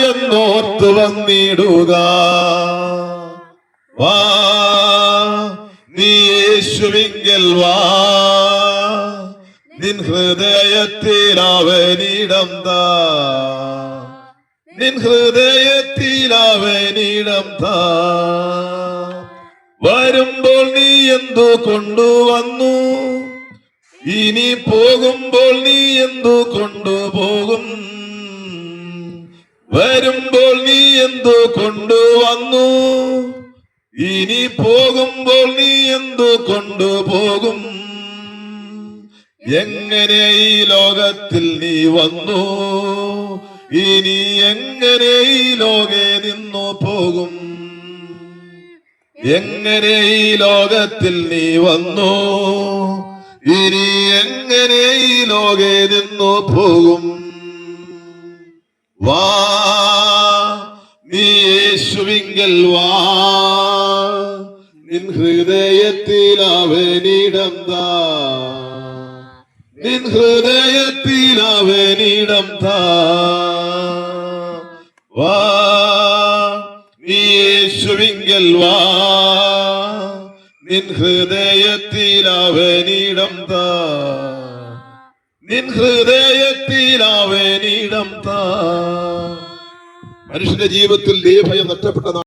എന്നോർത്ത് വന്നിടുക. വാ നീ യേശുവിങ്കൽ വാ, നിൻ ഹൃദയത്തിൽ അവനിടം താ, നിൻ ഹൃദയത്തിൽ അവനിടം താ. വരുമ്പോൾ നീ എന്തു കൊണ്ടുവന്നു, ഇനി പോകുമ്പോൾ നീ എന്തു കൊണ്ടുപോകും. വരുമ്പോൾ നീ എന്തു കൊണ്ടുവന്നു, ഇനി പോകുമ്പോൾ നീ എന്തു കൊണ്ടുപോകും. എങ്ങനെ ഈ ലോകത്തിൽ നീ വന്നു, ഇനി എങ്ങനെ ഈ ലോകെ നിന്നു പോകും. എങ്ങനെ ഈ ലോകത്തിൽ നീ വന്നു, ഇനി എങ്ങനെ ഈ ലോകെ നിന്നു പോകും. വാ നീ യേശുവിങ്കൽ വാ, നിൻ ഹൃദയത്തിൽ അവനിടം താ, നിൻ ഹൃദയത്തിൽ അവനിടം താ. വാ നീ യേശുവിങ്കൽ വാ, നിൻ ഹൃദയത്തിൽ അവനിടം താ, നിൻ ഹൃദയത്തിൽ അവനിടം താ. മനുഷ്യന്റെ ജീവിതത്തിൽ ദൈവഭയം നഷ്ടപ്പെട്ട